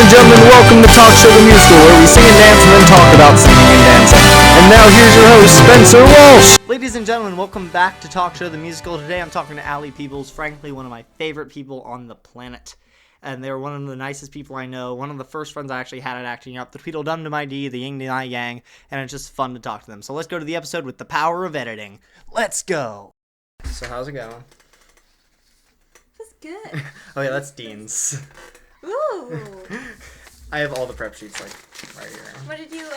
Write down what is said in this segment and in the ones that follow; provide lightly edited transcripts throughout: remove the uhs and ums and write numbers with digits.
and gentlemen, welcome to Talk Show the Musical, where we sing and dance and then talk about singing and dancing. And now here's your host, Spencer Walsh. Ladies and gentlemen, welcome back to Talk Show the Musical. Today I'm talking to Ally Peebles, frankly one of my favorite people on the planet. And they're one of the nicest people I know, one of the first friends I actually had at Acting Up, the Tweedledum to my D, the Ying to my Yang, and it's just fun to talk to them. So let's go to the episode with the power of editing. Let's go! So how's it going? That's good. Oh yeah, that's Dean's. Ooh. I have all the prep sheets, like, right here. What did you,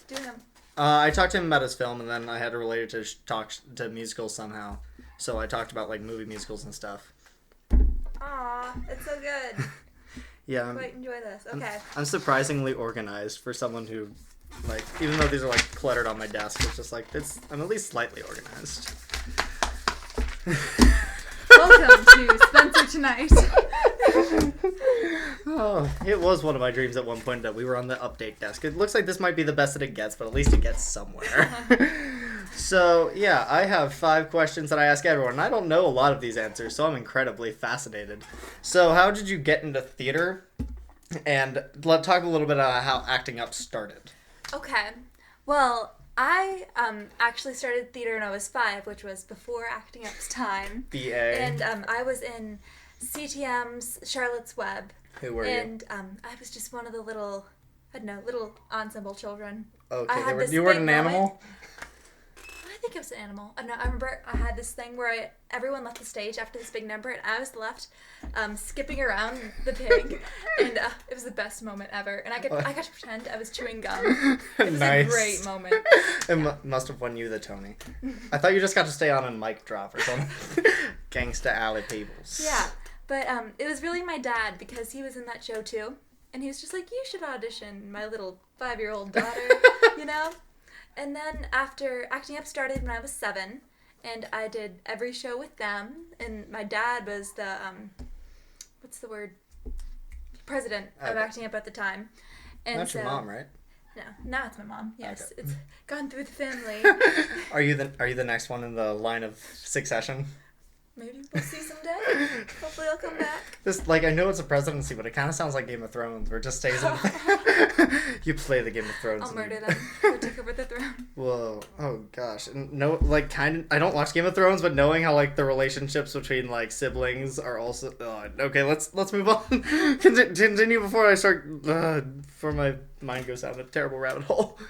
do him? I talked to him about his film, and then I had to relate it to talk to musicals somehow. So I talked about, like, movie musicals and stuff. Aw, it's so good. Yeah. Quite enjoy this. Okay. I'm surprisingly organized for someone who, like, even though these are, like, cluttered on my desk, it's just, like, I'm at least slightly organized. Welcome to Spencer Tonight. Oh, it was one of my dreams at one point that we were on the update desk. It looks like this might be the best that it gets, but at least it gets somewhere. So, yeah, I have 5 questions that I ask everyone, and I don't know a lot of these answers, so I'm incredibly fascinated. So, how did you get into theater? And let's talk a little bit about how Acting Up started. Okay. Well, I actually started theater when I was 5, which was before Acting Up's time. BA. And I was in CTM's Charlotte's Web. Who were you? And I was just one of the little ensemble children. Okay, you were an animal? I think it was an animal. I remember I had this thing where everyone left the stage after this big number, and I was left skipping around the pig, and it was the best moment ever. And I got to pretend I was chewing gum. It was Nice. a great moment. It must have won you the Tony. I thought you just got to stay on and mic drop or something. Gangsta Ally Peebles. Yeah, but it was really my dad, because he was in that show too, and he was just like, "You should audition my little 5-year-old daughter," you know. And then after Acting Up started when I was 7, and I did every show with them, and my dad was the, president of Acting Up at the time. And that's your mom, right? No, now it's my mom, yes. Okay. It's gone through the family. Are you the next one in the line of succession? Maybe we'll see someday. Hopefully I'll come back. I know it's a presidency, but it kind of sounds like Game of Thrones, where it just stays in. You play the Game of Thrones. I'll murder them. Go take over the throne. Whoa. Oh, gosh. No, I don't watch Game of Thrones, but knowing how, like, the relationships between, like, siblings are also... okay, let's move on. Continue before I start... before my mind goes down a terrible rabbit hole.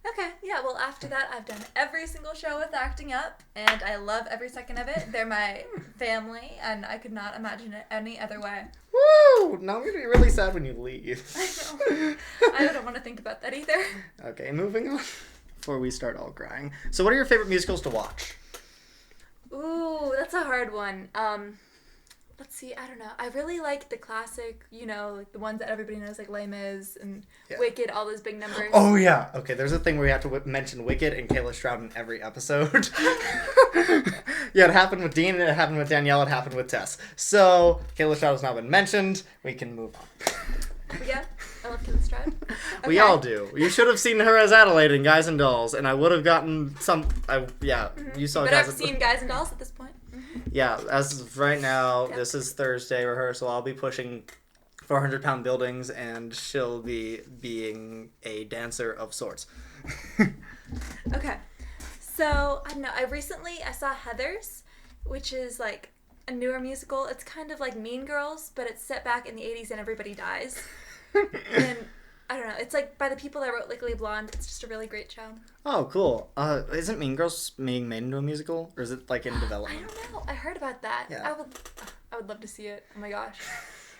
Okay, yeah, well, after that, I've done every single show with Acting Up, and I love every second of it. They're my family, and I could not imagine it any other way. Woo! Now I'm going to be really sad when you leave. I know. I don't want to think about that either. Okay, moving on before we start all crying. So what are your favorite musicals to watch? Ooh, that's a hard one. Let's see, I don't know. I really like the classic, like the ones that everybody knows, like Les Mis and Wicked, all those big numbers. Oh, yeah. Okay, there's a thing where you have to mention Wicked and Kayla Stroud in every episode. Yeah, it happened with Dean, it happened with Danielle, it happened with Tess. So, Kayla Stroud has now been mentioned. We can move on. Yeah, I love Kayla Stroud. Okay. We all do. You should have seen her as Adelaide in Guys and Dolls, and I would have gotten some... you saw But Guys I've seen Guys and Dolls at this point. Yeah, as of right now, This is Thursday rehearsal. I'll be pushing 400-pound buildings, and she'll be being a dancer of sorts. Okay. So, I don't know. I saw Heathers, which is like a newer musical. It's kind of like Mean Girls, but it's set back in the 80s and everybody dies. And I don't know. It's like by the people that wrote Legally Blonde. It's just a really great show. Oh, cool. Isn't Mean Girls being made into a musical, or is it like in development? I don't know. I heard about that. Yeah. I would love to see it. Oh my gosh.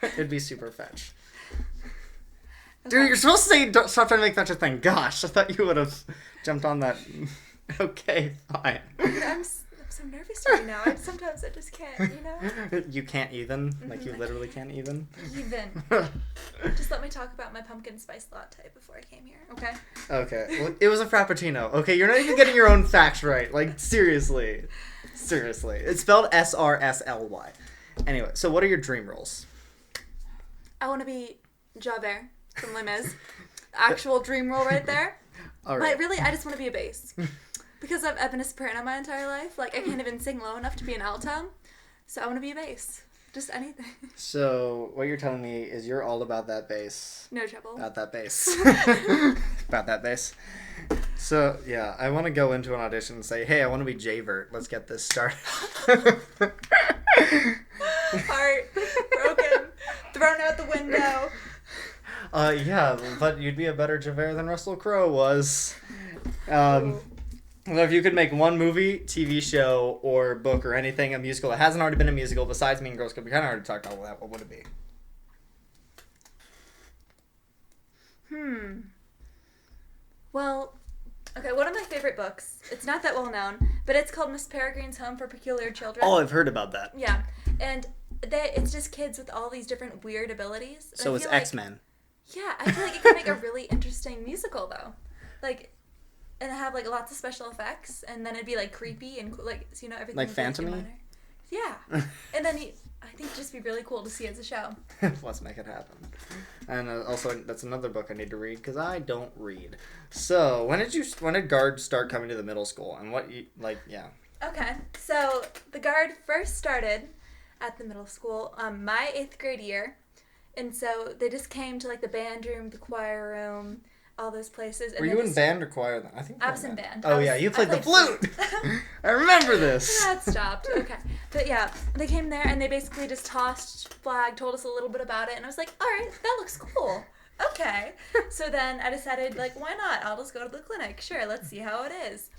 It'd be super fetch. Okay. Dude, you're supposed to say don't stop trying to make fetch a thing. Gosh, I thought you would have jumped on that. Okay, fine. I'm so nervous right now. Sometimes I just can't, You can't even? Like, you literally can't even? Even. Just let me talk about my pumpkin spice latte before I came here, okay? Okay. Well, it was a frappuccino. Okay, you're not even getting your own facts right. Like, seriously. Seriously. It's spelled SRSLY. Anyway, so what are your dream roles? I want to be Javert from Les Mis. Actual dream role right there. All right. But really, I just want to be a bass. Because I've been a soprano my entire life. Like, I can't even sing low enough to be an alto. So I want to be a bass. Just anything. So, what you're telling me is you're all about that bass. No trouble. About that bass. About that bass. So, yeah, I want to go into an audition and say, hey, I want to be Javert. Let's get this started. Heart broken. Thrown out the window. Yeah, but you'd be a better Javert than Russell Crowe was. Well, if you could make one movie, TV show, or book, or anything, a musical that hasn't already been a musical besides Mean Girls, because we kind of already talked about that, what would it be? Well, okay, one of my favorite books, it's not that well known, but it's called Miss Peregrine's Home for Peculiar Children. Oh, I've heard about that. Yeah, and it's just kids with all these different weird abilities. And So it's X-Men. Yeah, I feel like it could make a really interesting musical, though. Like, and have, like, lots of special effects, and then it'd be, like, creepy and, like, so, you know, everything. Like Phantom-y? Yeah. And then I think it'd just be really cool to see as a show. Let's make it happen. And also, that's another book I need to read, because I don't read. So, when did Guard start coming to the middle school, and yeah. Okay, so the Guard first started at the middle school my 8th grade year, and so they just came to, like, the band room, the choir room, all those places. And Were you in band or choir then? I think I was in band. Oh, yeah, you played the flute! I remember this! That stopped. Okay. But yeah, they came there and they basically just tossed flag, told us a little bit about it, and I was like, alright, that looks cool. Okay. So then I decided, like, why not? I'll just go to the clinic. Sure, let's see how it is.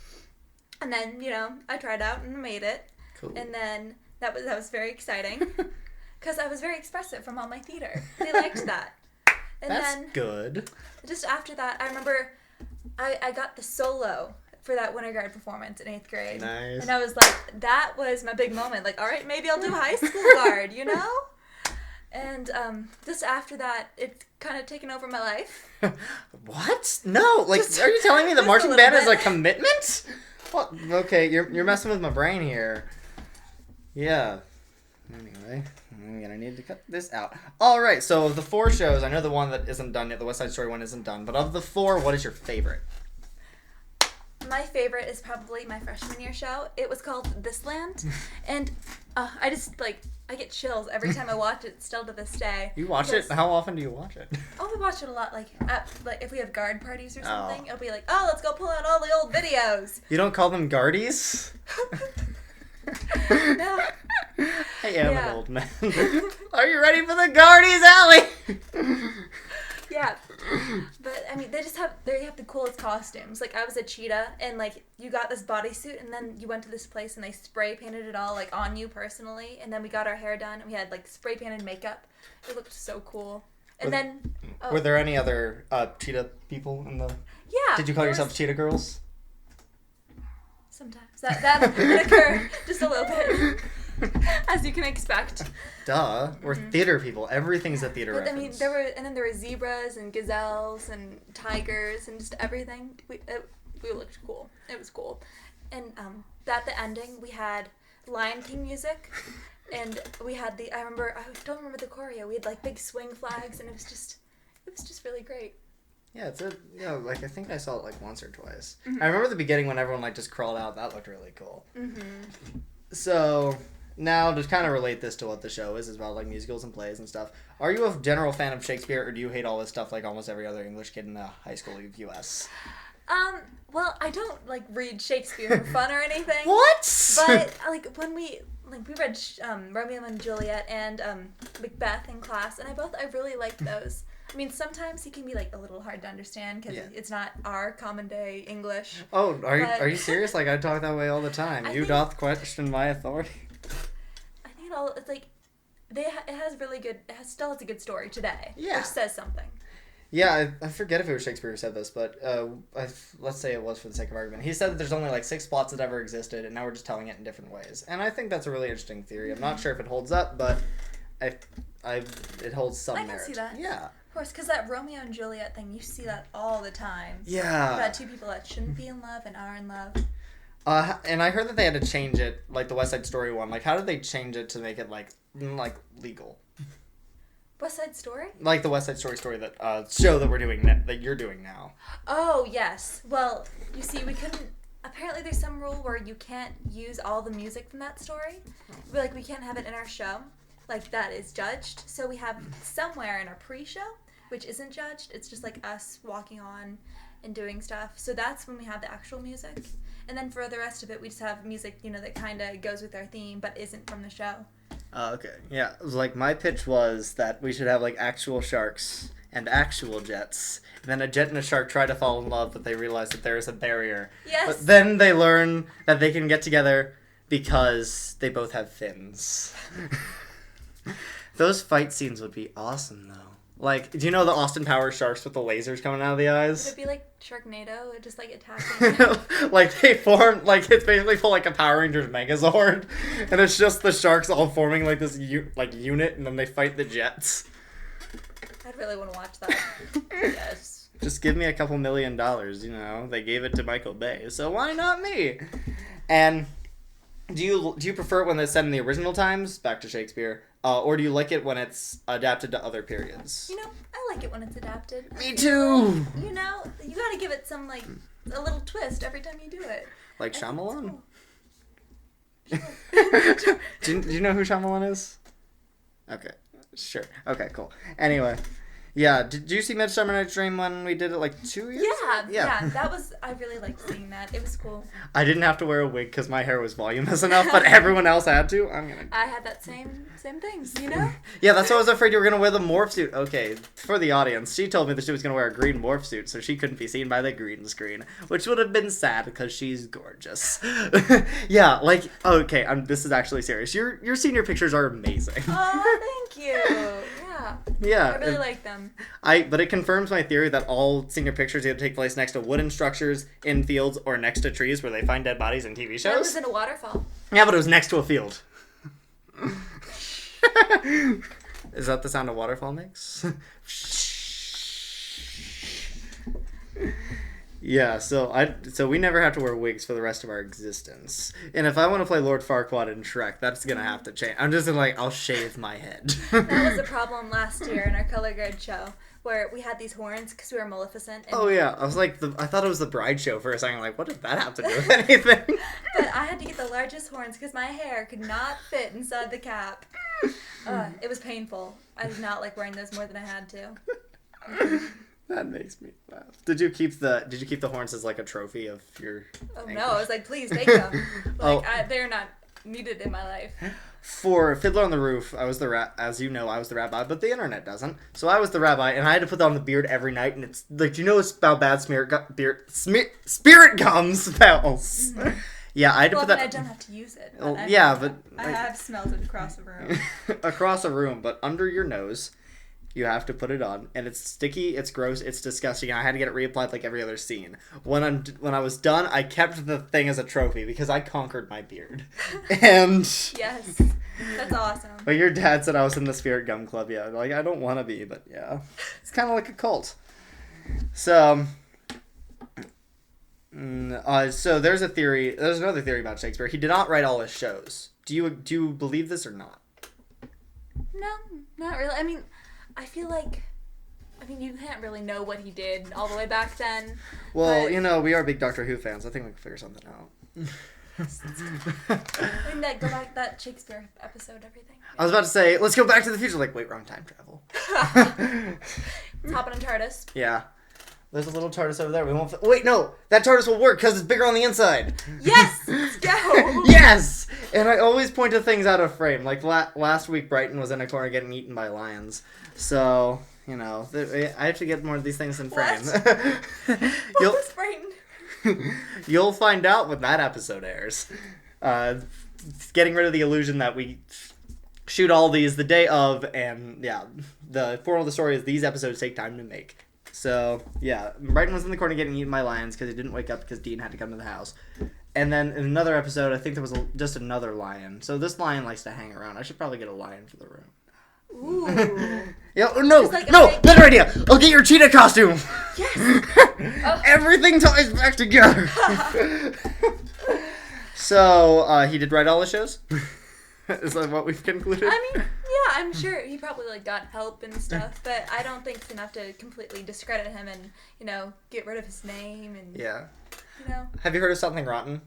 And then, you know, I tried out and made it. Cool. And then that was very exciting. Because I was very expressive from all my theater. They liked that. And That's then, good. just after that, I remember I got the solo for that Winter Guard performance in 8th grade. Nice. And I was like, that was my big moment. Like, all right, maybe I'll do high school guard, you know? And just after that, it's kind of taken over my life. What? No, like, are you telling me the just a marching little band is a bit. commitment? What? Okay, you're messing with my brain here. Yeah. Anyway, I'm gonna need to cut this out. Alright, so of the 4 shows, I know the one that isn't done yet, the West Side Story one isn't done, but of the 4, what is your favorite? My favorite is probably my freshman year show. It was called This Land. And I just, like, I get chills every time I watch it still to this day. You watch it? How often do you watch it? Oh, we watch it a lot, like if we have guard parties or something, Oh. it'll be like, oh, let's go pull out all the old videos. You don't call them guardies? No. I am Yeah. an old man. Are you ready for the guardies, Ally? Yeah. But, I mean, they have the coolest costumes. Like, I was a cheetah, and, like, you got this bodysuit, and then you went to this place, and they spray painted it all, like, on you personally, and then we got our hair done, and we had, like, spray painted makeup. It looked so cool. And Were there any other cheetah people in the... Yeah. Did you call there yourself was- cheetah girls? Sometimes. That would occur just a little bit. As you can expect. Duh. We're theater people. Everything's a theater But, I reference. mean, there were zebras and gazelles and tigers and just everything. We looked cool. It was cool. And at the ending, we had Lion King music. And we had I don't remember the choreo. We had, like, big swing flags, and it was just really great. Yeah, like, I think I saw it, like, once or twice. I remember the beginning when everyone, like, just crawled out. That looked really cool. Mm-hmm. So, now, to kind of relate this to what the show is about, like, musicals and plays and stuff, are you a general fan of Shakespeare, or do you hate all this stuff like almost every other English kid in the high school U.S.? Well, I don't, like, read Shakespeare for fun or anything. What? But, like, when we read Romeo and Juliet and Macbeth in class, and I really liked those. I mean, sometimes he can be, like, a little hard to understand because it's not our common day English. Oh, are you serious? Like, I talk that way all the time. Doth question my authority. I think it's like it still has a good story today. Yeah. Which says something. Yeah, I forget if it was Shakespeare who said this, but let's say it was for the sake of argument. He said that there's only like 6 plots that ever existed, and now we're just telling it in different ways. And I think that's a really interesting theory. I'm not sure if it holds up, but it holds some merit. I can see that. Yeah. Of course, because that Romeo and Juliet thing, you see that all the time. Yeah. About 2 people that shouldn't be in love and are in love. And I heard that they had to change it, like the West Side Story one. Like, how did they change it to make it like legal? West Side Story? Like the West Side Story that show that we're doing that you're doing now. Oh, yes. Well, you see, we couldn't... Apparently there's some rule where you can't use all the music from that story. Like, we can't have it in our show. like that is judged. So we have somewhere in our pre-show, which isn't judged. It's just like us walking on and doing stuff. So that's when we have the actual music. And then for the rest of it, we just have music, that kind of goes with our theme, but isn't from the show. Okay. Yeah. It was like my pitch was that we should have like actual sharks and actual jets. And then a jet and a shark try to fall in love, but they realize that there is a barrier. Yes. But then they learn that they can get together because they both have fins. Those fight scenes would be awesome, though. Like, do you know the Austin Powers sharks with the lasers coming out of the eyes? Would it be like Sharknado, just like attacking? Like they form, like it's basically full like a Power Rangers Megazord, and it's just the sharks all forming like this unit, and then they fight the jets. I'd really want to watch that. Yes. Just give me a couple $1 million, They gave it to Michael Bay, so why not me? And do you prefer it when it's set in the original times, back to Shakespeare, or do you like it when it's adapted to other periods? I like it when it's adapted. Me too! You gotta give it some, a little twist every time you do it. Like Shyamalan? Cool. do you know who Shyamalan is? Okay, sure. Okay, cool. Anyway. Yeah, did you see Midsummer Night's Dream when we did it 2 years ago? Yeah, I really liked seeing that. It was cool. I didn't have to wear a wig because my hair was voluminous enough, but everyone else had to. I had that same thing, Yeah, that's why I was afraid you were going to wear the morph suit. Okay, for the audience, she told me that she was going to wear a green morph suit, so she couldn't be seen by the green screen, which would have been sad because she's gorgeous. Yeah, okay, this is actually serious. Your senior pictures are amazing. Oh, thank you. Yeah. Yeah. I really like them. But it confirms my theory that all senior pictures either take place next to wooden structures, in fields, or next to trees where they find dead bodies in TV shows. It was in a waterfall. Yeah, but it was next to a field. Is that the sound a waterfall makes? Yeah, so we never have to wear wigs for the rest of our existence. And if I want to play Lord Farquaad in Shrek, that's gonna have to change. I'm just I'll shave my head. That was a problem last year in our color grade show, where we had these horns because we were Maleficent. And oh yeah, I thought it was the bride show for a second. What did that have to do with anything? But I had to get the largest horns because my hair could not fit inside the cap. It was painful. I did not like wearing those more than I had to. That makes me laugh. Did you keep the horns as a trophy of your? Oh anchor? no! I was please take them. They're not needed in my life. For Fiddler on the Roof, I was the as you know, I was the rabbi, but the internet doesn't. So I was the rabbi, and I had to put on the beard every night, and it's it's about bad spirit gum smells. Mm-hmm. Yeah, I had to put that. I don't have to use it. But I have smelled it across the room. Across a room, but under your nose. You have to put it on, and it's sticky, it's gross, it's disgusting, and I had to get it reapplied every other scene. When I was done, I kept the thing as a trophy because I conquered my beard. And yes, that's awesome. But your dad said I was in the Spirit Gum Club, yeah. I don't want to be, but yeah, it's kind of like a cult. So, so there's another theory about Shakespeare. He did not write all his shows. Do you believe this or not? No, not really. I feel you can't really know what he did all the way back then. Well, we are big Doctor Who fans. I think we can figure something out. Go back to that Shakespeare episode, everything. I was about to say, let's go back to the future. Wait, wrong time travel. Let's hop on a TARDIS. Yeah. There's a little TARDIS over there. We won't. Wait, no, that TARDIS will work because it's bigger on the inside. Yes, let's go. Yes, and I always point to things out of frame. Last week, Brighton was in a corner getting eaten by lions. So I have to get more of these things in frame. What's Brighton? You'll find out when that episode airs. Getting rid of the illusion that we shoot all these the day of, and yeah, the moral of the story is these episodes take time to make. So, yeah, Brighton was in the corner getting eaten by lions because he didn't wake up because Dean had to come to the house. And then in another episode, I think there was just another lion. So this lion likes to hang around. I should probably get a lion for the room. Ooh. Yeah, no, better idea. I'll get your cheetah costume. Yes. Everything ties back together. So, he did write all the shows? Is that what we've concluded? I'm sure he probably got help and stuff, but I don't think it's enough to completely discredit him and, get rid of his name and yeah. Have you heard of Something Rotten?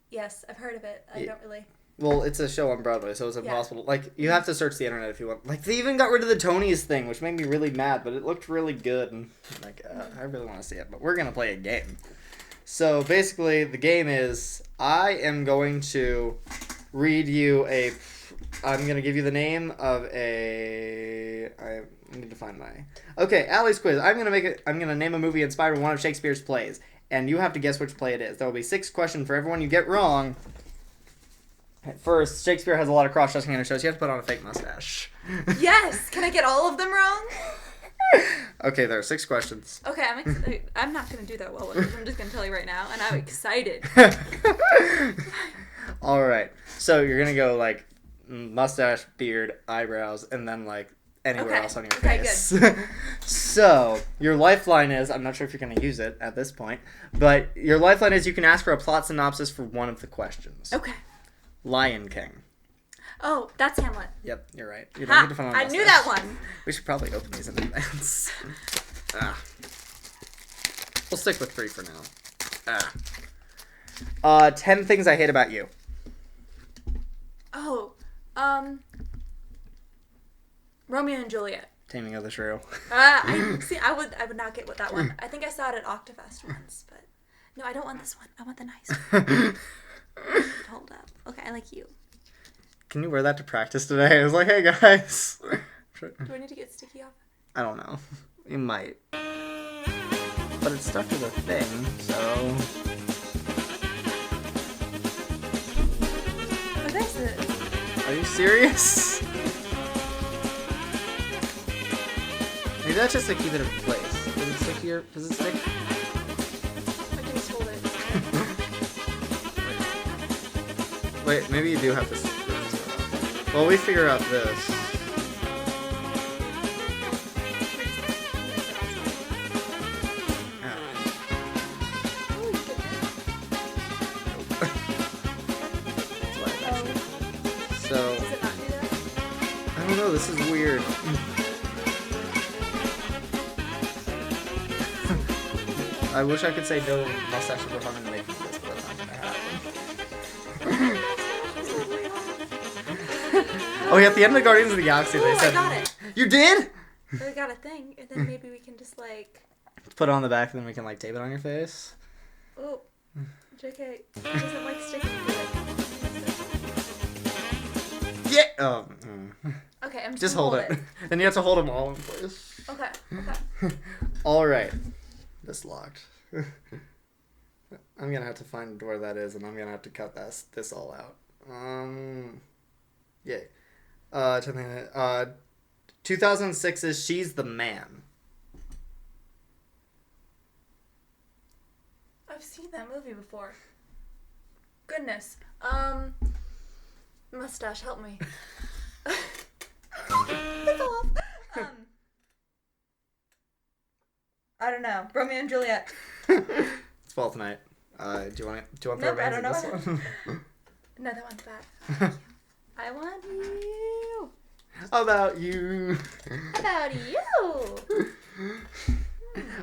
Yes, I've heard of it. I don't really. Well, it's a show on Broadway, so it's impossible. Like, you have to search the internet if you want. Like, they even got rid of the Tonys thing, which made me really mad, but it looked really good. And, like, I really want to see it. But we're going to play a game. So, basically, the game is I am going to read you I'm going to give you the name of I need to find my... Okay, Ally's quiz. I'm going to name a movie inspired by one of Shakespeare's plays. And you have to guess which play it is. There will be 6 questions for everyone you get wrong. First, Shakespeare has a lot of cross-dressing in his shows. You have to put on a fake mustache. Yes! Can I get all of them wrong? Okay, there are 6 questions. Okay, I'm not going to do that well with it. I'm just going to tell you right now, and I'm excited. Alright, so you're going to go, like, mustache, beard, eyebrows, and then, like, anywhere else on your face. Good. So, your lifeline is, I'm not sure if you're going to use it at this point, but your lifeline is you can ask for a plot synopsis for one of the questions. Okay. Lion King. Oh, that's Hamlet. Yep, you're right. You don't need to find I knew that one. We should probably open these in advance. We'll stick with 3 for now. 10 things I hate about you. Oh, Romeo and Juliet. Taming of the Shrew. I would not get with that one. I think I saw it at Octofest once, but no, I don't want this one. I want the nice one. Hold up. Okay, I like you. Can you wear that to practice today? I was like, hey guys. Do I need to get sticky off? I don't know. You might. But it's stuck to the thing, so... What is it? Are you serious? Maybe that's just to keep it in place. Does it stick here? Does it stick? I can just hold it. Wait, maybe you do have to... Well, we figure out this. So... Does it not do that? I don't know, this is weird. I wish I could say no mustaches were fun in making this, but that's not gonna happen. Oh yeah, at the end of Guardians of the Galaxy they said... I got it. You did?! We got a thing, and then maybe we can just like... Put it on the back and then we can like tape it on your face. Oh, JK. It doesn't like sticking to it. Yeah! Oh. Okay, I'm just hold it. And you have to hold them all in place. Okay. Alright. This locked. I'm gonna have to find where that is, and I'm gonna have to cut this all out. Yay. 2006's She's the Man. I've seen that movie before. Goodness. Mustache, help me. It's off. I don't know. Romeo and Juliet. It's Twelfth Night. Do you want Nope, the I don't know. this one? No, that one's bad. I want you. About you. About you.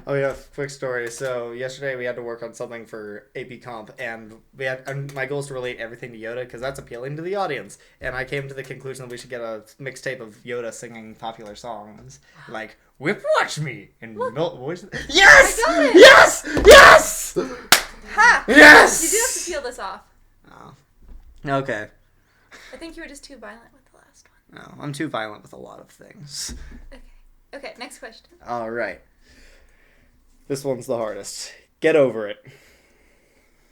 Oh yeah, quick story. So yesterday we had to work on something for AP Comp, and my goal is to relate everything to Yoda because that's appealing to the audience. And I came to the conclusion that we should get a mixtape of Yoda singing popular songs like "Whip Watch Me" and voice. Yes! I got it! Yes! Yes! Ha! Yes! You do have to peel this off. Oh. Okay. I think you were just too violent with the last one. No, I'm too violent with a lot of things. Okay, next question. All right. This one's the hardest. Get over it.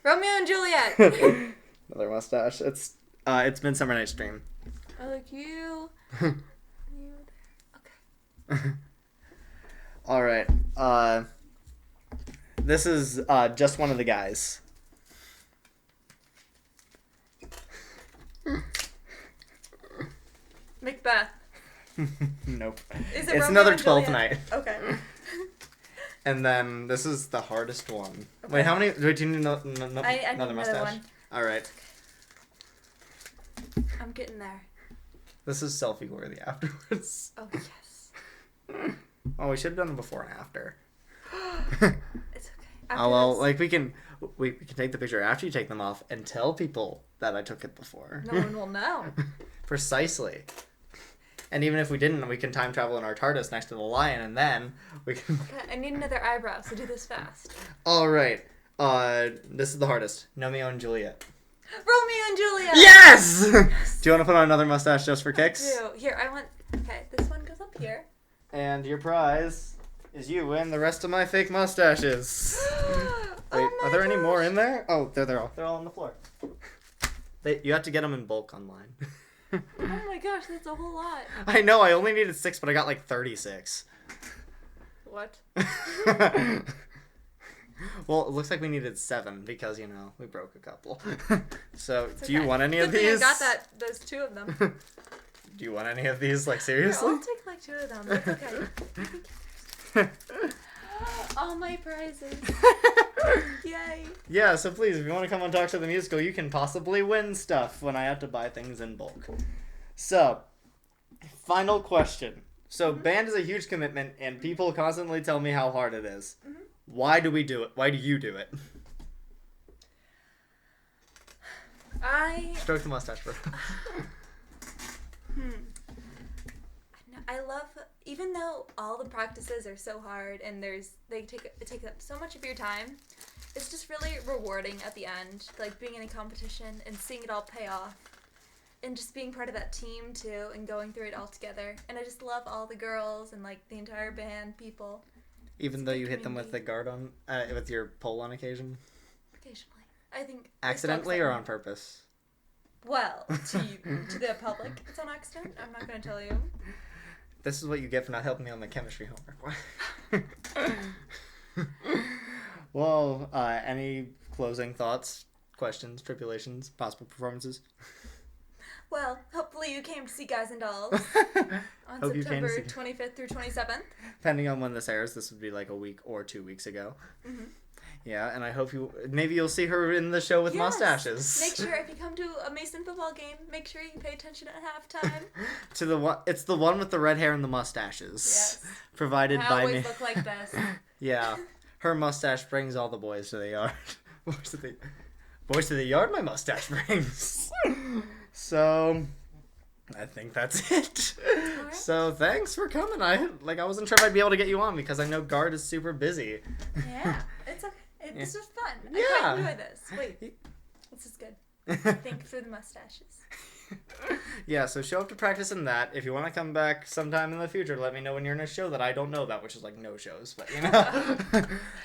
Romeo and Juliet. Another mustache. It's Midsummer Night's Dream. I like you. Okay. All right. This is just one of the guys. Macbeth. Nope. Is it it's Romeo another and 12th Juliet? night. Okay. And then this is the hardest one. Okay. Wait, how many? Do you need I another need mustache? another one. All right. I'm getting there. This is selfie worthy afterwards. Oh yes. Oh, we should have done it before and after. It's okay. After Oh well, this. like we can take the picture after you take them off and tell people that I took it before. No one will know. Precisely. And even if we didn't, we can time travel in our TARDIS next to the lion, and then we can. Okay, I need another eyebrow, so do this fast. All right. This is the hardest. Romeo and Juliet. Romeo and Juliet. Yes. Do you want to put on another mustache just for kicks? Do. Here, I want. Okay, this one goes up here. And your prize is you win the rest of my fake mustaches. Wait, Oh my are there any more gosh. in there? Oh, they're all on the floor. You have to get them in bulk online. Oh my gosh, that's a whole lot. I know, I only needed 6, but I got like 36. What? Well, it looks like we needed 7 because, we broke a couple. So, It's do you okay. want any of Good thing these? I got those 2 of them. Do you want any of these, like, Here, seriously? I'll take like 2 of them. That's okay. All my prizes. Yay. Yeah, so please, if you want to come on Talk to the Musical, you can possibly win stuff when I have to buy things in bulk. So, final question. So, band is a huge commitment, and people constantly tell me how hard it is. Mhm. Why do we do it? Why do you do it? Stroke the mustache, bro. I love, even though all the practices are so hard and they take up so much of your time, it's just really rewarding at the end, like being in a competition and seeing it all pay off, and just being part of that team too and going through it all together. And I just love all the girls and like the entire band, people. Even though you hit them with the guard on, with your pole on occasion? Occasionally, I think. Accidentally or on purpose? Well, to the public, it's on accident. I'm not going to tell you. This is what you get for not helping me on my chemistry homework. Well, any closing thoughts, questions, tribulations, possible performances? Well, hopefully you came to see Guys and Dolls on Hope you came to September 25th through 27th. Depending on when this airs, this would be like a week or 2 weeks ago. Mm-hmm. Yeah, and I hope maybe you'll see her in the show with Yes. mustaches. Make sure if you come to a Mason football game, make sure you pay attention at halftime. To the one, it's the one with the red hair and the mustaches. Yes. Provided I by always me. look like this. Yeah, her mustache brings all the boys to the yard. Boys to the yard, my mustache brings. So, I think that's it. Alright. So thanks for coming. I wasn't sure if I'd be able to get you on because I know Guard is super busy. Yeah, it's okay. This was fun. I Yeah. quite enjoyed this. Wait, this is good. Thank you for the mustaches. Yeah, so show up to practice in that. If you want to come back sometime in the future, let me know when you're in a show that I don't know about, which is like no shows, but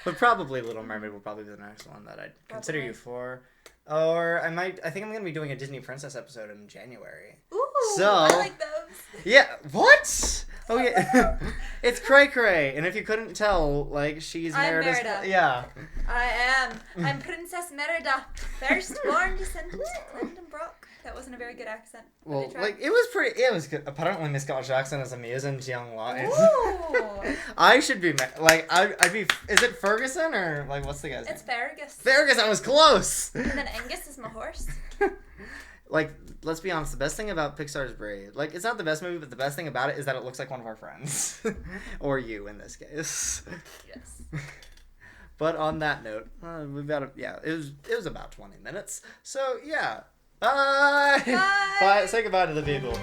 but probably Little Mermaid will probably be the next one that I'd consider you for. Or I think I'm going to be doing a Disney Princess episode in January. Ooh, So- I like those. Yeah, what? Oh yeah, it's Cray Cray, and if you couldn't tell, like she's I'm Merida's. Merida. Yeah. I'm Princess Merida, firstborn descendant of Lindenbrook. That wasn't a very good accent. but I Well, tried. like it was good. Apparently, Miss Scott Jackson is amusing young lion. Ooh, I should be I'd be. Is it Ferguson or like what's the guy's it's name? Fergus. Fergus. I was close. And then Angus is my horse. Like, let's be honest. The best thing about Pixar's Brave, like, it's not the best movie, but the best thing about it is that it looks like one of our friends, or you in this case. Yes. But on that note, we've got it was about 20 minutes. So yeah, bye. Bye. Bye. Say goodbye to the people.